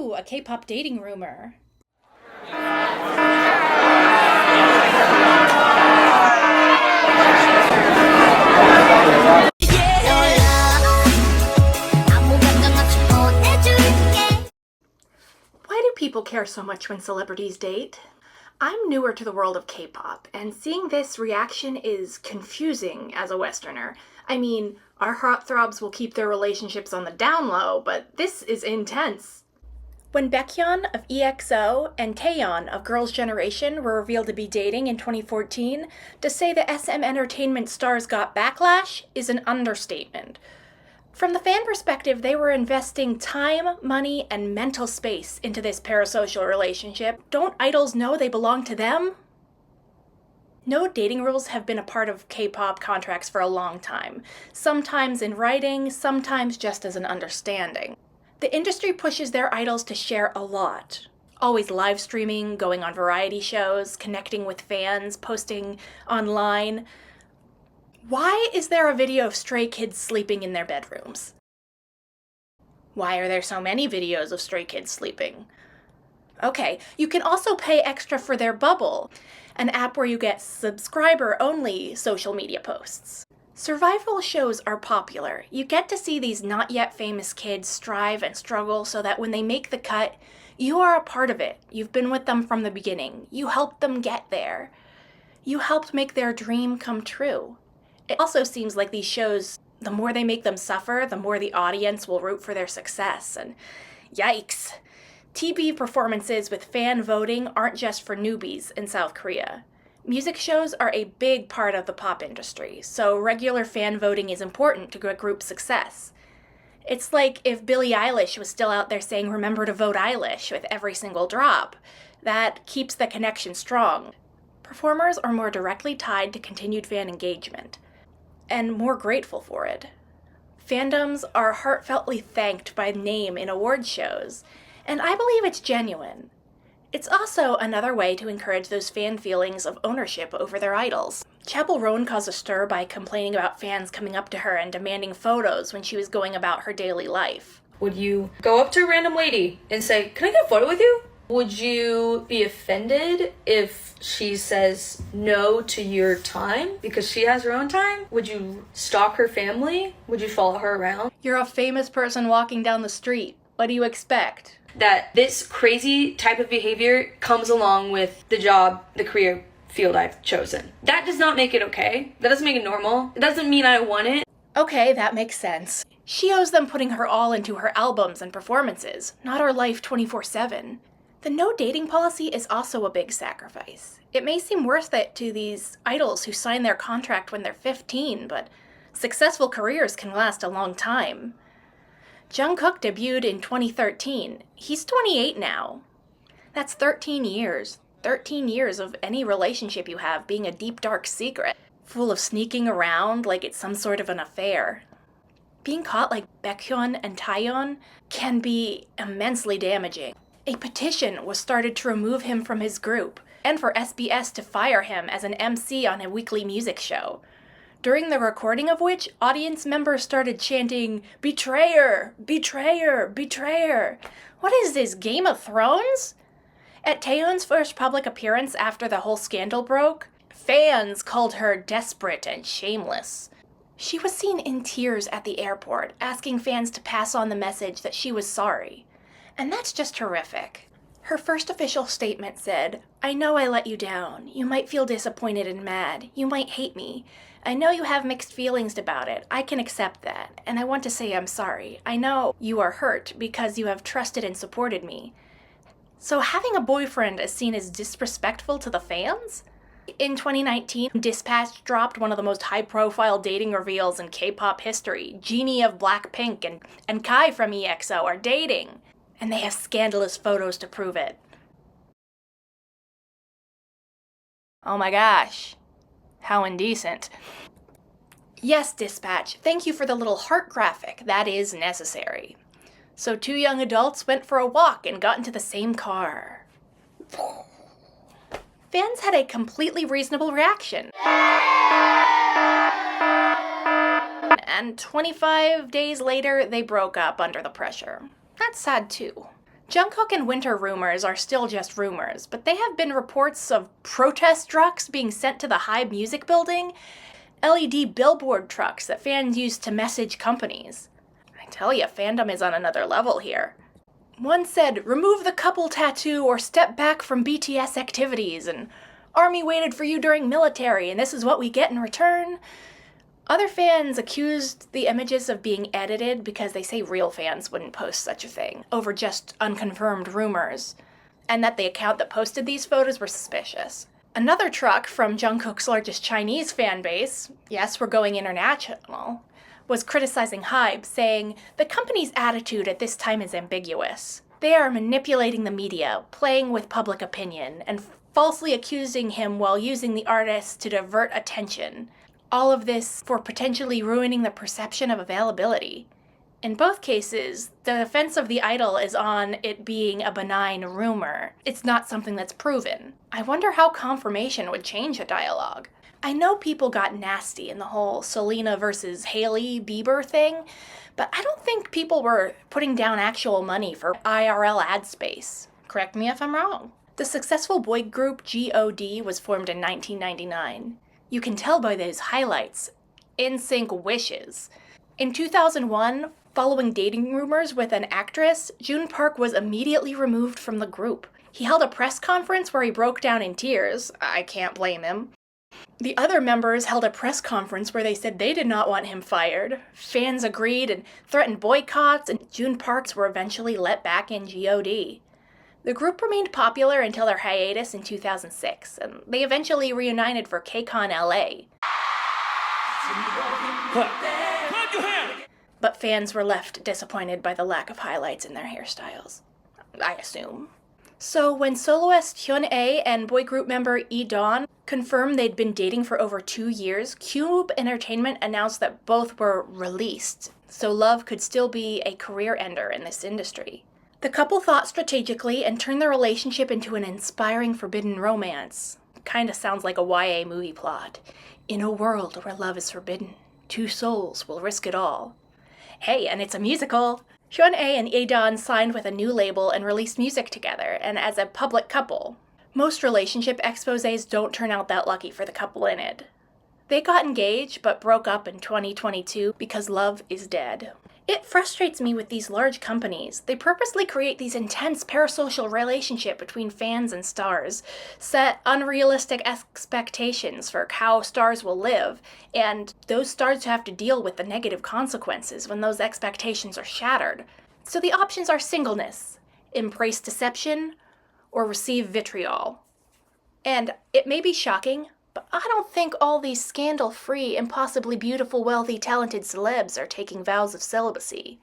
Ooh, a K-pop dating rumor. Why do people care so much when celebrities date? I'm newer to the world of K-pop, and seeing this reaction is confusing as a Westerner. I mean, our heartthrobs will keep their relationships on the down low, but this is intense. When Baekhyun of EXO and Taeyeon of Girls' Generation were revealed to be dating in 2014, to say the SM Entertainment stars got backlash is an understatement. From the fan perspective, they were investing time, money, and mental space into this parasocial relationship. Don't idols know they belong to them? No dating rules have been a part of K-pop contracts for a long time, sometimes in writing, sometimes just as an understanding. The industry pushes their idols to share a lot. Always live streaming, going on variety shows, connecting with fans, posting online. Why is there a video of stray kids sleeping in their bedrooms? Why are there so many videos of stray kids sleeping? Okay, you can also pay extra for their Bubble, an app where you get subscriber-only social media posts. Survival shows are popular. You get to see these not yet famous kids strive and struggle so that when they make the cut, you are a part of it. You've been with them from the beginning. You helped them get there. You helped make their dream come true. It also seems like these shows, the more they make them suffer, the more the audience will root for their success. And yikes. TV performances with fan voting aren't just for newbies in South Korea. Music shows are a big part of the pop industry, so regular fan voting is important to a group's success. It's like if Billie Eilish was still out there saying, "Remember to vote Eilish," with every single drop. That keeps the connection strong. Performers are more directly tied to continued fan engagement, and more grateful for it. Fandoms are heartfeltly thanked by name in award shows, and I believe it's genuine. It's also another way to encourage those fan feelings of ownership over their idols. Chappell Roan caused a stir by complaining about fans coming up to her and demanding photos when she was going about her daily life. Would you go up to a random lady and say, "Can I get a photo with you?" Would you be offended if she says no to your time because she has her own time? Would you stalk her family? Would you follow her around? You're a famous person walking down the street. What do you expect? That this crazy type of behavior comes along with the job, the career field I've chosen. That does not make it okay. That doesn't make it normal. It doesn't mean I want it. Okay, that makes sense. She owes them putting her all into her albums and performances, not her life 24/7. The no dating policy is also a big sacrifice. It may seem worth it to these idols who sign their contract when they're 15, but successful careers can last a long time. Jungkook debuted in 2013. He's 28 now. That's 13 years. 13 years of any relationship you have being a deep, dark secret, full of sneaking around like it's some sort of an affair. Being caught like Baekhyun and Taeyeon can be immensely damaging. A petition was started to remove him from his group, and for SBS to fire him as an MC on a weekly music show. During the recording of which, audience members started chanting, "Betrayer! Betrayer! Betrayer!" What is this, Game of Thrones? At Taeyeon's first public appearance after the whole scandal broke, fans called her desperate and shameless. She was seen in tears at the airport, asking fans to pass on the message that she was sorry. And that's just horrific. Her first official statement said, "I know I let you down. You might feel disappointed and mad. You might hate me. I know you have mixed feelings about it. I can accept that. And I want to say I'm sorry. I know you are hurt because you have trusted and supported me." So having a boyfriend is seen as disrespectful to the fans? In 2019, Dispatch dropped one of the most high-profile dating reveals in K-pop history. Genie of Blackpink and Kai from EXO are dating, and they have scandalous photos to prove it. Oh my gosh. How indecent. Yes, Dispatch, thank you for the little heart graphic. That is necessary. So two young adults went for a walk and got into the same car. Fans had a completely reasonable reaction. And 25 days later, they broke up under the pressure. That's sad too. Jungkook and Winter rumors are still just rumors, but they have been reports of protest trucks being sent to the HYBE Music Building, LED billboard trucks that fans use to message companies. I tell ya, fandom is on another level here. One said, remove the couple tattoo or step back from BTS activities, and Army waited for you during military, and this is what we get in return. Other fans accused the images of being edited because they say real fans wouldn't post such a thing over just unconfirmed rumors, and that the account that posted these photos were suspicious. Another truck from Jungkook's largest Chinese fan base, yes, we're going international, was criticizing HYBE, saying the company's attitude at this time is ambiguous. They are manipulating the media, playing with public opinion, and falsely accusing him while using the artist to divert attention. All of this for potentially ruining the perception of availability. In both cases, the defense of the idol is on it being a benign rumor. It's not something that's proven. I wonder how confirmation would change a dialogue. I know people got nasty in the whole Selena versus Hailey Bieber thing, but I don't think people were putting down actual money for IRL ad space. Correct me if I'm wrong. The successful boy group g.o.d was formed in 1999. You can tell by those highlights. NSYNC wishes. In 2001, following dating rumors with an actress, Jun Park was immediately removed from the group. He held a press conference where he broke down in tears. I can't blame him. The other members held a press conference where they said they did not want him fired. Fans agreed and threatened boycotts, and Jun Parks were eventually let back in g.o.d. The group remained popular until their hiatus in 2006, and they eventually reunited for KCON LA. But fans were left disappointed by the lack of highlights in their hairstyles, I assume. So when soloist Hyun-A and boy group member Dawn confirmed they'd been dating for over 2 years, Cube Entertainment announced that both were released, so love could still be a career ender in this industry. The couple thought strategically and turned their relationship into an inspiring forbidden romance. Kinda sounds like a YA movie plot. In a world where love is forbidden, 2 souls will risk it all. Hey, and it's a musical! Hyun-A and Dawn signed with a new label and released music together, and as a public couple. Most relationship exposés don't turn out that lucky for the couple in it. They got engaged, but broke up in 2022 because love is dead. It frustrates me with these large companies. They purposely create these intense parasocial relationship between fans and stars, set unrealistic expectations for how stars will live, and those stars have to deal with the negative consequences when those expectations are shattered. So the options are singleness, embrace deception, or receive vitriol. And it may be shocking, but I don't think all these scandal-free, impossibly beautiful, wealthy, talented celebs are taking vows of celibacy.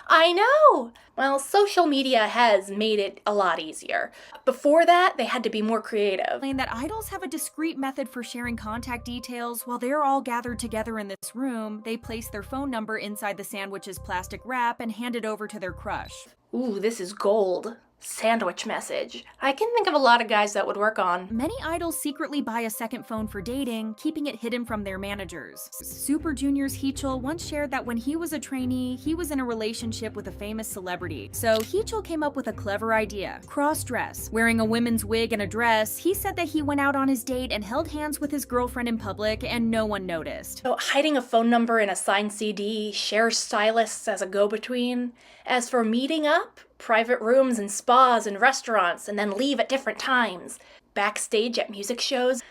I know! Well, social media has made it a lot easier. Before that, they had to be more creative. That idols have a discreet method for sharing contact details. While they're all gathered together in this room, they place their phone number inside the sandwich's plastic wrap and hand it over to their crush. Ooh, this is gold. Sandwich message. I can think of a lot of guys that would work on. Many idols secretly buy a second phone for dating, keeping it hidden from their managers. Super Junior's Heechul once shared that when he was a trainee, he was in a relationship with a famous celebrity. So Heechul came up with a clever idea. Cross-dress. Wearing a women's wig and a dress, he said that he went out on his date and held hands with his girlfriend in public and no one noticed. So hiding a phone number in a signed CD, share stylists as a go-between. As for meeting up, private rooms and spas and restaurants, and then leave at different times. Backstage at music shows.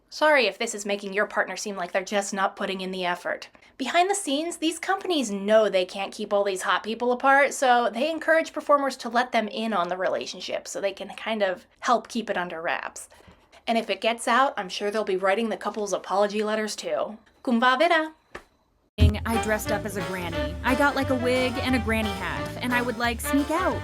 Sorry if this is making your partner seem like they're just not putting in the effort. Behind the scenes, these companies know they can't keep all these hot people apart, so they encourage performers to let them in on the relationship so they can kind of help keep it under wraps. And if it gets out, I'm sure they'll be writing the couple's apology letters too. Kumva vida! I dressed up as a granny. I got like a wig and a granny hat, and I would like sneak out.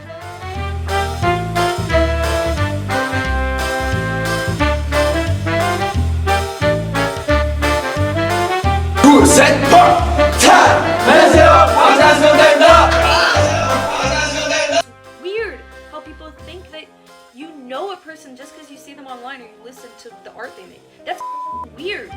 Weird how people think that you know a person just because you see them online or you listen to the art they make. That's weird.